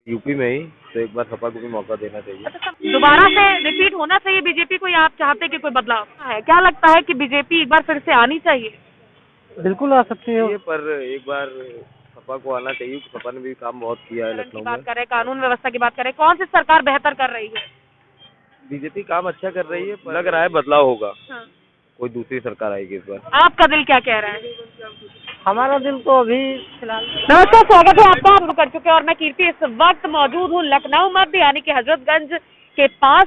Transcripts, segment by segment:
UP में ही, तो एक बार सपा को भी मौका देना चाहिए। अच्छा, दोबारा से रिपीट होना चाहिए बीजेपी को, या आप चाहते हैं कि कोई बदलाव है? क्या लगता है कि बीजेपी एक बार फिर से आनी चाहिए? बिल्कुल आ सकती है। ये पर एक बार सपा को आना चाहिए, सपा ने भी काम बहुत किया है की लखनऊ बात में। करें, कानून व्यवस्था की बात करें, कौन सी सरकार बेहतर कर रही है? बीजेपी काम अच्छा कर रही है, लग रहा है बदलाव होगा, हाँ। कोई दूसरी सरकार आएगी इस बार। आपका दिल क्या कह रहा है? हमारा दिल तो अभी फिलहाल। नमस्कार, स्वागत है आपका। हम कर चुके हैं और मैं कीर्ति इस वक्त मौजूद हूँ लखनऊ मध्य यानी कि हजरतगंज के पास।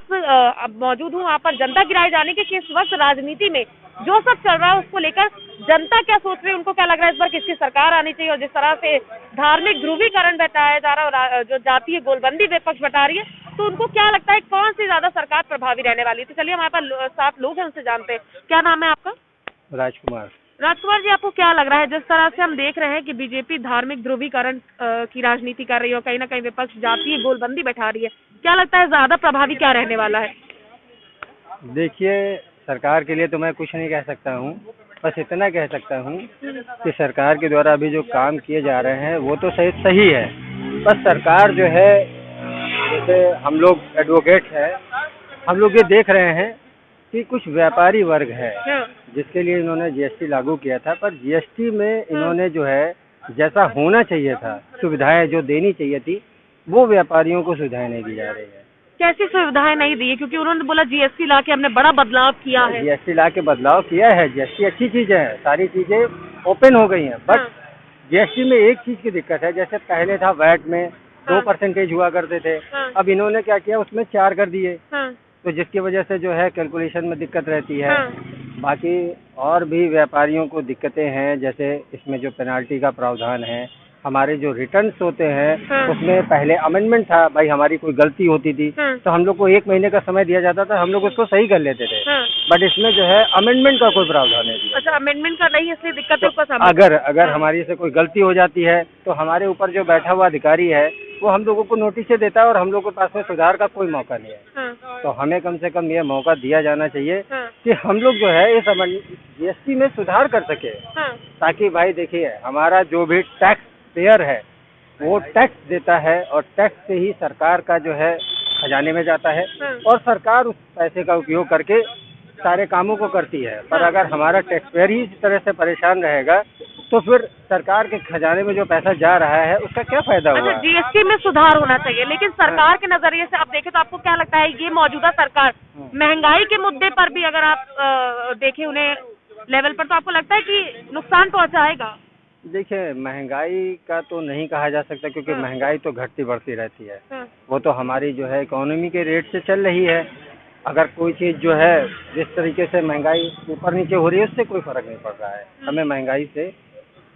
अब मौजूद हूँ वहाँ पर जनता की राय जाने की इस वक्त राजनीति में जो सब चल रहा है उसको लेकर जनता क्या सोच रही है, उनको क्या लग रहा है इस बार किसकी सरकार आनी चाहिए। और जिस तरह से धार्मिक ध्रुवीकरण बताया जा रहा है और जो जातीय गोलबंदी विपक्ष बता रही है, तो उनको क्या लगता है कौन सी ज्यादा सरकार प्रभावी रहने वाली है। तो चलिए हमारे पास 7 लोग हैं, उनसे जानते हैं। क्या नाम है आपका? राजकुमार। राजकुमार जी, आपको क्या लग रहा है जिस तरह से हम देख रहे हैं कि बीजेपी धार्मिक ध्रुवीकरण की राजनीति कर रही है और कहीं ना कहीं विपक्ष जातीय गोलबंदी बैठा रही है, क्या लगता है ज्यादा प्रभावी क्या रहने वाला है? देखिए, सरकार के लिए तो मैं कुछ नहीं कह सकता हूँ, बस इतना कह सकता हूँ कि सरकार के द्वारा अभी जो काम किए जा रहे हैं वो तो सही है। बस सरकार जो है, जैसे हम लोग एडवोकेट हैं, हम लोग ये देख रहे हैं कि कुछ व्यापारी वर्ग है जिसके लिए इन्होंने जीएसटी लागू किया था, पर जीएसटी में इन्होंने जो है जैसा होना चाहिए था, सुविधाएं जो देनी चाहिए थी, वो व्यापारियों को सुविधाएं नहीं दी जा रही है। कैसी सुविधाएं नहीं दी है? क्योंकि उन्होंने बोला जीएसटी ला के हमने बड़ा बदलाव किया है। जीएसटी ला के बदलाव किया है, जीएसटी अच्छी चीज है, सारी चीजें ओपन हो गई हैं, बट जीएसटी में एक चीज की दिक्कत है। जैसे पहले था वैट में 2% हुआ करते थे, अब इन्होंने क्या किया, उसमें 4 कर दिए, तो जिसकी वजह से जो है कैलकुलेशन में दिक्कत रहती है। बाकी और भी व्यापारियों को दिक्कतें हैं, जैसे इसमें जो पेनाल्टी का प्रावधान है, हमारे जो रिटर्न्स होते हैं उसमें पहले अमेंडमेंट था, भाई हमारी कोई गलती होती थी तो हम लोग को 1 महीने का समय दिया जाता था, हम लोग उसको सही कर लेते थे, बट इसमें जो है अमेंडमेंट का कोई प्रावधान नहीं दिया। अच्छा, अमेंडमेंट का नहीं, इसलिए दिक्कत है तो अगर हमारी से कोई गलती हो जाती है तो हमारे ऊपर जो बैठा हुआ अधिकारी है वो हम लोगों को नोटिस देता है और हम लोग के पास में सुधार का कोई मौका नहीं है। तो हमें कम से कम ये मौका दिया जाना चाहिए कि हम लोग जो है इस जीएसटी में सुधार कर सके, ताकि भाई देखिए हमारा जो भी टैक्स पेयर है वो टैक्स देता है और टैक्स से ही सरकार का जो है खजाने में जाता है और सरकार उस पैसे का उपयोग करके सारे कामों को करती है। पर अगर हमारा टैक्स पेयर ही इस तरह से परेशान रहेगा तो फिर सरकार के खजाने में जो पैसा जा रहा है उसका क्या फायदा होगा? अच्छा, जीएसटी में सुधार होना चाहिए, लेकिन सरकार के नजरिए से आप देखें तो आपको क्या लगता है ये मौजूदा सरकार महंगाई के मुद्दे पर भी अगर आप देखें उन्हें लेवल पर, तो आपको लगता है कि नुकसान पहुंचाएगा? देखिए, महंगाई का तो नहीं कहा जा सकता, क्योंकि महंगाई तो घटती बढ़ती रहती है। वो तो हमारी जो है इकोनॉमी के रेट से चल रही है। अगर कोई चीज़ जो है जिस तरीके से महंगाई ऊपर नीचे हो रही है उससे कोई फर्क नहीं पड़ रहा है। हमें महंगाई से,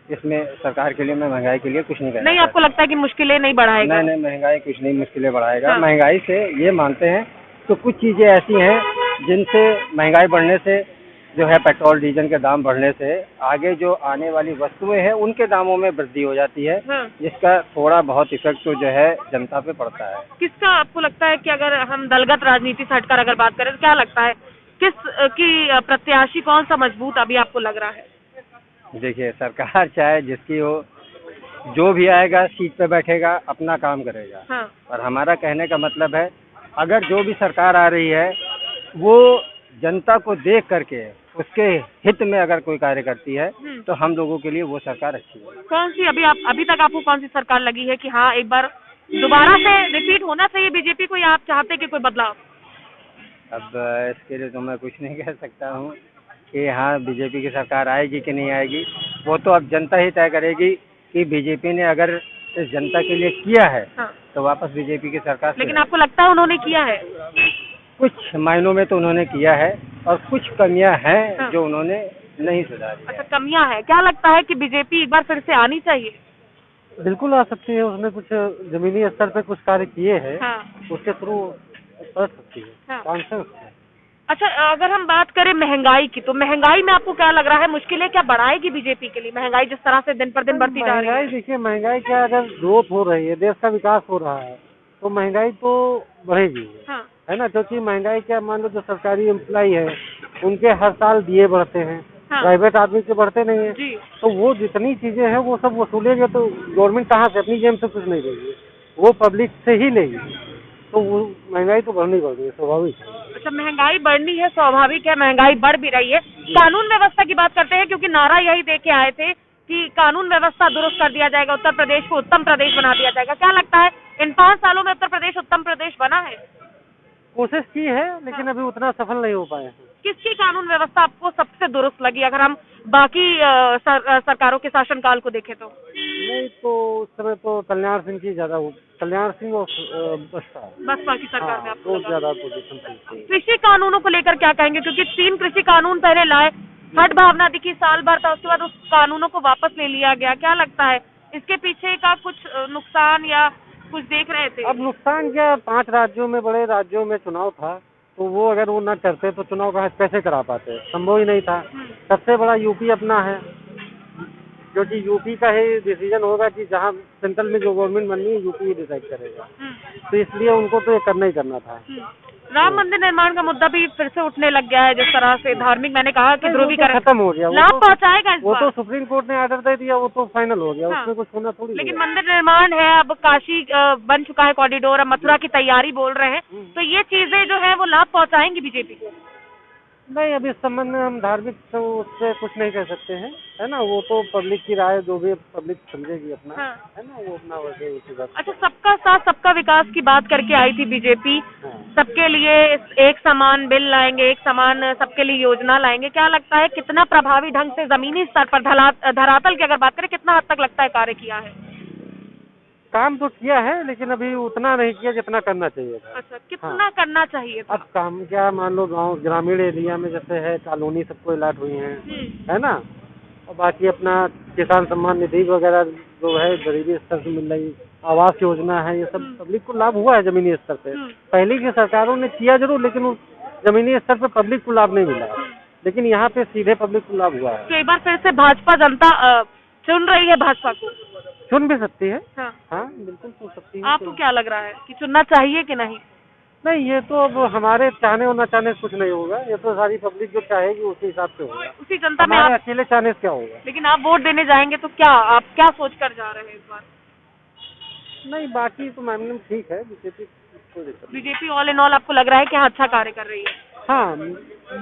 इसमें सरकार के लिए, मैं महंगाई के लिए कुछ नहीं कहना। नहीं, आपको लगता है कि मुश्किलें नहीं बढ़ाएगा? नहीं, महंगाई कुछ नहीं मुश्किलें बढ़ाएगा। महंगाई से ये मानते हैं तो कुछ चीज़ें ऐसी हैं जिनसे महंगाई बढ़ने से जो है पेट्रोल डीजल के दाम बढ़ने से आगे जो आने वाली वस्तुएं हैं उनके दामों में वृद्धि हो जाती है, जिसका थोड़ा बहुत इफेक्ट तो जो है जनता पे पड़ता है। किसका आपको लगता है कि अगर हम दलगत राजनीति से हटकर अगर बात करें तो क्या लगता है किस की प्रत्याशी कौन सा मजबूत अभी आपको लग रहा है? देखिए, सरकार चाहे जिसकी हो, जो भी आएगा सीट पे बैठेगा, अपना काम करेगा। और हमारा कहने का मतलब है अगर जो भी सरकार आ रही है वो जनता को देख करके उसके हित में अगर कोई कार्य करती है तो हम लोगों के लिए वो सरकार अच्छी है। कौन सी अभी तक आपको कौन सी सरकार लगी है कि हाँ एक बार दोबारा से रिपीट होना चाहिए बीजेपी को, या आप चाहते हैं कि कोई बदलाव? अब इसके लिए तो मैं कुछ नहीं कह सकता हूँ कि हाँ बीजेपी की सरकार आएगी कि नहीं आएगी, वो तो अब जनता ही तय करेगी कि बीजेपी ने अगर इस जनता के लिए किया है तो वापस बीजेपी की सरकार। लेकिन आपको लगता है उन्होंने किया है? कुछ मायनों में तो उन्होंने किया है और कुछ कमियां हैं जो उन्होंने नहीं सुधारी। अच्छा, कमियां हैं। क्या लगता है कि बीजेपी एक बार फिर से आनी चाहिए? बिल्कुल आ सकती है, उसने कुछ जमीनी स्तर पे कुछ कार्य किए हैं, उसके थ्रू कर सकती है। अच्छा, अगर हम बात करें महंगाई की, तो महंगाई में आपको क्या लग रहा है, मुश्किलें क्या बढ़ाएगी बीजेपी के लिए महंगाई जिस तरह से दिन पर दिन बढ़ती जा रही है? देखिए, महंगाई क्या, अगर ग्रोथ हो रही है, देश का विकास हो रहा है तो महंगाई तो बढ़ेगी, है ना। क्योंकि महंगाई क्या, मान लो जो सरकारी एम्प्लॉय है उनके हर साल दिए बढ़ते हैं, प्राइवेट आदमी के बढ़ते नहीं है, तो वो जितनी चीजें हैं वो सब वसूलेंगे तो गवर्नमेंट कहाँ से, अपनी जेब से कुछ नहीं देगी, वो पब्लिक से ही लेगी, तो वो महंगाई तो बढ़नी है, स्वाभाविक है। अच्छा, महंगाई बढ़नी है, स्वाभाविक है, महंगाई बढ़ भी रही है। कानून व्यवस्था की बात करते हैं, क्योंकि नारा यही दे के आए थे कि कानून व्यवस्था दुरुस्त कर दिया जाएगा, उत्तर प्रदेश को उत्तम प्रदेश बना दिया जाएगा। क्या लगता है इन 5 सालों में उत्तर प्रदेश उत्तम प्रदेश बना है? कोशिश की है, लेकिन अभी उतना सफल नहीं हो पाए हैं। किसकी कानून व्यवस्था आपको सबसे दुरुस्त लगी, अगर हम बाकी सरकारों के शासनकाल को देखें तो? नहीं तो उस समय तो कल्याण सिंह की ज्यादा, कल्याण सिंह और बसपा की सरकार में आपको लगा? ज्यादा पोजीशन थी। कृषि कानूनों को लेकर क्या कहेंगे, क्योंकि 3 कृषि कानून पहले लाए, हट भावना दिखी, साल भर था, उसके बाद उस कानूनों को वापस ले लिया गया। क्या लगता है इसके पीछे का कुछ नुकसान या कुछ देख रहे थे? अब नुकसान क्या, 5 राज्यों में, बड़े राज्यों में चुनाव था, तो वो अगर वो न करते तो चुनाव कैसे करा पाते, संभव ही नहीं था। सबसे बड़ा यूपी अपना है, क्योंकि यूपी का ही डिसीजन होगा कि जहाँ सेंट्रल में जो गवर्नमेंट बननी है यूपी ही डिसाइड करेगा, तो इसलिए उनको तो ये करना ही करना था। राम मंदिर निर्माण का मुद्दा भी फिर से उठने लग गया है, जिस तरह से धार्मिक, मैंने कहा कि ध्रुवीकरण खत्म हो गया, लाभ पहुंचाएगा इस वो बार? तो सुप्रीम कोर्ट ने ऑर्डर दे दिया, वो तो फाइनल हो गया, उसमें कुछ होना थोड़ी। लेकिन मंदिर निर्माण है, अब काशी बन चुका है कॉरिडोर, अब मथुरा की तैयारी बोल रहे हैं, तो ये चीजें जो है वो लाभ पहुंचाएंगी बीजेपी को? नहीं, अभी इस संबंध में हम धार्मिक तो उससे कुछ नहीं कह सकते हैं, है ना, वो तो पब्लिक की राय, जो भी पब्लिक समझेगी अपना, है ना, वो अपना वैसे उसी बात। अच्छा, सबका साथ सबका विकास की बात करके आई थी बीजेपी, सबके लिए एक समान बिल लाएंगे, एक समान सबके लिए योजना लाएंगे। क्या लगता है कितना प्रभावी ढंग से जमीनी स्तर पर, धरातल की अगर बात करें, कितना हद तक लगता है कार्य किया है? काम तो किया है, लेकिन अभी उतना नहीं किया जितना करना चाहिए था। अच्छा, कितना करना चाहिए था? अब काम क्या, मान लो गांव ग्रामीण एरिया में जैसे है, कॉलोनी सबको अलॉट हुई है, है ना, और बाकी अपना किसान सम्मान निधि वगैरह जो है गरीबी स्तर से मिल रही, आवास योजना है, ये सब पब्लिक को लाभ हुआ है जमीनी स्तर पे। पहले की सरकारों ने किया जरूर, लेकिन उस जमीनी स्तर पे पब्लिक को लाभ नहीं मिला, लेकिन यहाँ पे सीधे पब्लिक को लाभ हुआ है। तो एक बार फिर से भाजपा जनता चुन रही है भाजपा को? चुन भी सकती है, हाँ बिल्कुल चुन सकती है। आपको क्या लग रहा है कि चुनना चाहिए कि नहीं? नहीं, ये तो अब हमारे चाहने और न चाहने से कुछ नहीं होगा, ये तो सारी पब्लिक जो चाहेगी उसी हिसाब से होगा, उसी जनता में आप अकेले चाहने से क्या होगा। लेकिन आप वोट देने जाएंगे तो क्या आप क्या सोच कर जा रहे हैं इस बार? नहीं, बाकी तो मामले में ठीक है, बीजेपी ऑल इन ऑल आपको लग रहा है कि हाँ अच्छा कार्य कर रही है? हाँ,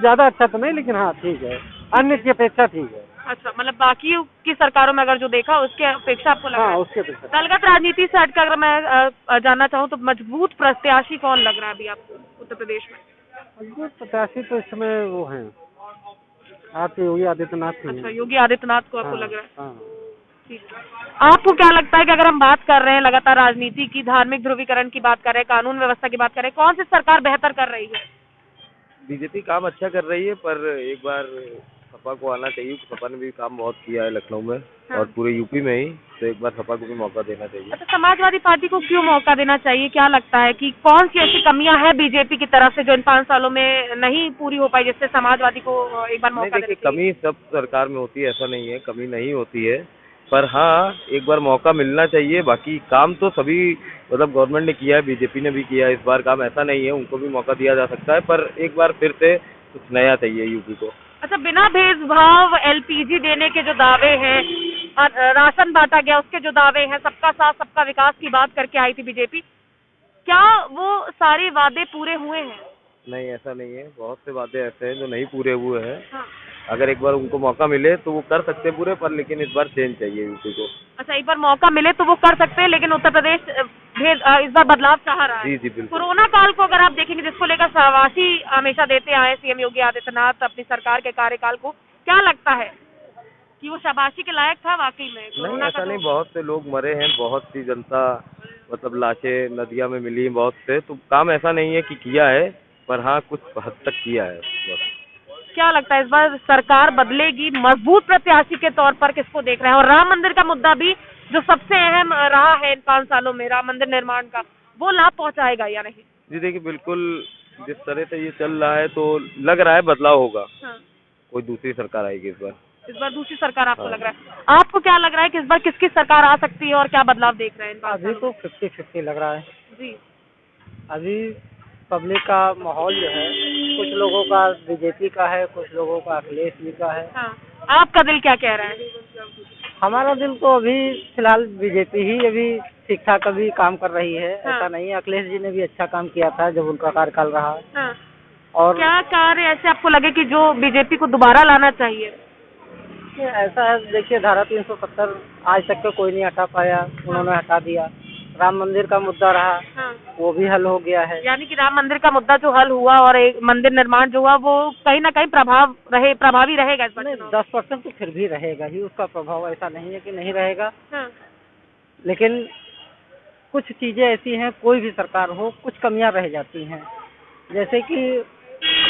ज्यादा अच्छा तो नहीं, लेकिन हाँ ठीक है, अन्य की अपेक्षा ठीक है। अच्छा, मतलब बाकी की सरकारों में अगर जो देखा उसके अपेक्षा आपको लगा? हाँ, उसके अपेक्षा। दलगत राजनीति से हटकर अगर मैं जानना चाहूँ तो मजबूत प्रत्याशी कौन लग रहा है अभी आपको उत्तर प्रदेश में? मजबूत प्रत्याशी तो इस समय वो हैं आपके योगी आदित्यनाथ। अच्छा, योगी आदित्यनाथ को आपको लग रहा है? हाँ। ठीक है। आपको क्या लगता है कि अगर हम बात कर रहे हैं लगातार राजनीति की, धार्मिक ध्रुवीकरण की बात कर रहे हैं, कानून व्यवस्था की बात कर रहे हैं, कौन सी सरकार बेहतर कर रही है? बीजेपी काम अच्छा कर रही है, पर एक बार सपा को आना चाहिए। सपा ने भी काम बहुत किया है लखनऊ में और पूरे यूपी में ही, तो एक बार सपा को भी मौका देना चाहिए। अच्छा, समाजवादी पार्टी को क्यों मौका देना चाहिए? क्या लगता है कि कौन सी ऐसी कमियां हैं बीजेपी की तरफ से जो इन 5 सालों में नहीं पूरी हो पाई, जिससे समाजवादी को एक बार मौका देना चाहिए? कमी सब सरकार में होती है, ऐसा नहीं है कमी नहीं होती है, पर हाँ एक बार मौका मिलना चाहिए। बाकी काम तो सभी मतलब गवर्नमेंट ने किया है, बीजेपी ने भी किया है, इस बार काम ऐसा नहीं है, उनको भी मौका दिया जा सकता है, पर एक बार फिर से कुछ नया चाहिए यूपी को। अच्छा, बिना भेदभाव एलपीजी देने के जो दावे हैं, राशन बांटा गया उसके जो दावे हैं, सबका साथ सबका विकास की बात करके आई थी बीजेपी, क्या वो सारे वादे पूरे हुए हैं? नहीं, ऐसा नहीं है, बहुत से वादे ऐसे हैं जो नहीं पूरे हुए हैं। हाँ। अगर एक बार उनको मौका मिले तो वो कर सकते हैं पूरे, पर लेकिन इस बार चेंज चाहिए यूपी को। अच्छा, एक बार मौका मिले तो वो कर सकते हैं, लेकिन उत्तर प्रदेश इस बार बदलाव चाह रहा है। जी बिल्कुल। कोरोना काल को अगर आप देखेंगे, जिसको लेकर शाबाशी हमेशा देते आए सीएम योगी आदित्यनाथ अपनी सरकार के कार्यकाल को, क्या लगता है कि वो शाबाशी के लायक था वाकई में? नहीं, ऐसा नहीं, बहुत से लोग मरे हैं, बहुत सी जनता मतलब लाशें नदियां में मिली, बहुत से, तो काम ऐसा नहीं है कि किया है, पर हाँ कुछ हद तक किया है बस। क्या लगता है इस बार सरकार बदलेगी? मजबूत प्रत्याशी के तौर पर किसको देख रहे हैं? और राम मंदिर का मुद्दा भी जो सबसे अहम रहा है इन 5 सालों में, राम मंदिर निर्माण का, वो लाभ पहुंचाएगा या नहीं? जी देखिए, बिल्कुल जिस तरह से ये चल रहा है तो लग रहा है बदलाव होगा। हाँ। कोई दूसरी सरकार आएगी इस बार दूसरी सरकार आपको लग रहा है? आपको क्या लग रहा है कि इस बार किसकी सरकार आ सकती है और क्या बदलाव देख रहे हैं? अभी तो 50-50 लग रहा है जी। अभी पब्लिक का माहौल जो है, कुछ लोगों का बीजेपी का है, कुछ लोगों का अखिलेश जी का है। हाँ। आपका दिल क्या कह रहा है? हमारा दिल तो अभी फिलहाल बीजेपी ही अभी ठीक ठाक अभी काम कर रही है। हाँ। ऐसा नहीं है, अखिलेश जी ने भी अच्छा काम किया था जब उनका कार्यकाल रहा। हाँ। और क्या कार्य ऐसे आपको लगे कि जो बीजेपी को दोबारा लाना चाहिए? ऐसा है, देखिए धारा 370 आज तक तो कोई नहीं हटा पाया, उन्होंने हटा दिया। राम मंदिर का मुद्दा रहा, हाँ। वो भी हल हो गया है। यानी कि राम मंदिर का मुद्दा जो हल हुआ और एक मंदिर निर्माण जो हुआ वो कहीं ना कहीं प्रभावी रहेगा इस बार नहीं, चुनाव? 10% तो फिर भी रहेगा ही उसका प्रभाव, ऐसा नहीं है कि नहीं रहेगा। हाँ। लेकिन कुछ चीजें ऐसी हैं, कोई भी सरकार हो, कुछ कमियां रह जाती हैं। जैसे कि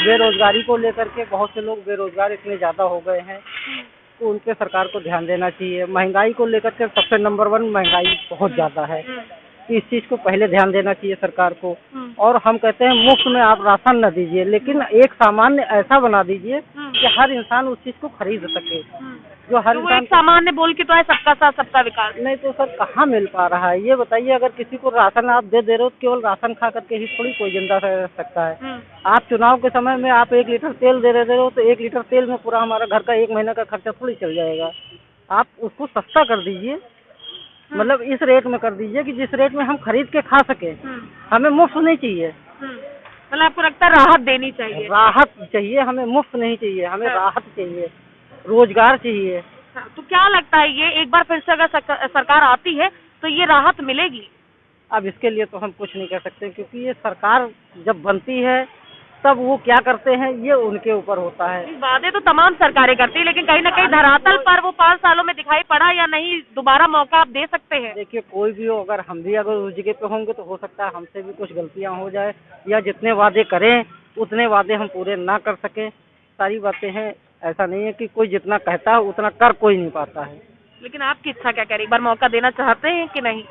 बेरोजगारी को लेकर के बहुत से लोग बेरोजगार इतने ज्यादा हो गए हैं, तो उन पे सरकार को ध्यान देना चाहिए। महंगाई को लेकर के सबसे नंबर 1 महंगाई बहुत ज्यादा है, इस चीज को पहले ध्यान देना चाहिए सरकार को। और हम कहते हैं मुफ्त में आप राशन न दीजिए, लेकिन एक सामान्य ऐसा बना दीजिए कि हर इंसान उस चीज को खरीद सके। जो हर तो एक सामान्य बोल के तो है सबका साथ सबका विकास। नहीं तो सर कहाँ मिल पा रहा है ये बताइए। अगर किसी को राशन आप दे रहे हो तो केवल राशन खा करके ही थोड़ी कोई जिंदा रह सकता है। आप चुनाव के समय में आप 1 लीटर तेल दे रहे हो तो 1 लीटर तेल में पूरा हमारा घर का 1 महीने का खर्चा थोड़ी चल जाएगा। आप उसको सस्ता कर दीजिए, मतलब इस रेट में कर दीजिए कि जिस रेट में हम खरीद के खा सके। हमें मुफ्त नहीं चाहिए। मतलब आपको लगता है राहत देनी चाहिए? राहत चाहिए हमें, मुफ्त नहीं चाहिए हमें। राहत चाहिए, रोजगार चाहिए। तो क्या लगता है ये एक बार फिर से अगर सरकार आती है तो ये राहत मिलेगी? अब इसके लिए तो हम कुछ नहीं कर सकते, क्योंकि ये सरकार जब बनती है तब वो क्या करते हैं ये उनके ऊपर होता है। वादे तो तमाम सरकारें करती है, लेकिन कहीं ना कहीं धरातल पर वो 5 सालों में दिखाई पड़ा या नहीं, दोबारा मौका आप दे सकते हैं? देखिए कोई भी हो, अगर हम भी अगर उस जगह पे होंगे तो हो सकता है हमसे भी कुछ गलतियां हो जाए, या जितने वादे करें उतने वादे हम पूरे ना कर सके। सारी बातें हैं, ऐसा नहीं है कि कोई जितना कहता है उतना कर कोई नहीं पाता है। लेकिन आपकी इच्छा क्या कह रही है, एक बार मौका देना चाहते हैं कि नहीं?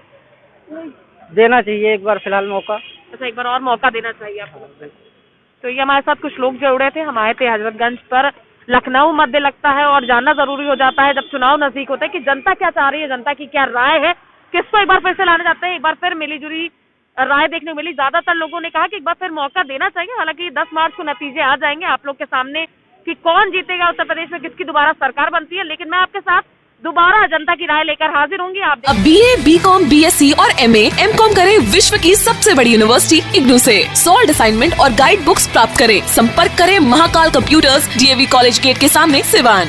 देना चाहिए एक बार फिलहाल मौका। अच्छा, एक बार और मौका देना चाहिए आपको लगता है? तो ये हमारे साथ कुछ लोग जुड़े थे, हम आए थे हजरतगंज पर। लखनऊ मध्य लगता है और जानना जरूरी हो जाता है जब चुनाव नजदीक होता है कि जनता क्या चाह रही है, जनता की क्या राय है, किसको एक बार फिर से लाना चाहते हैं। एक बार फिर मिली जुली राय देखने को मिली। ज्यादातर लोगों ने कहा कि एक बार फिर मौका देना चाहिए। हालांकि 10 मार्च को नतीजे आ जाएंगे आप लोग के सामने कि कौन जीतेगा उत्तर प्रदेश में, किसकी दोबारा सरकार बनती है। लेकिन मैं आपके साथ दोबारा जनता की राय लेकर हाजिर होंगी। आप अब BA, BCom, BSc और MA, MCom करें विश्व की सबसे बड़ी यूनिवर्सिटी इग्नू से। सॉल्ड असाइनमेंट और गाइड बुक्स प्राप्त करें। संपर्क करें Mahakal computers, DAV college gate के सामने, सिवान।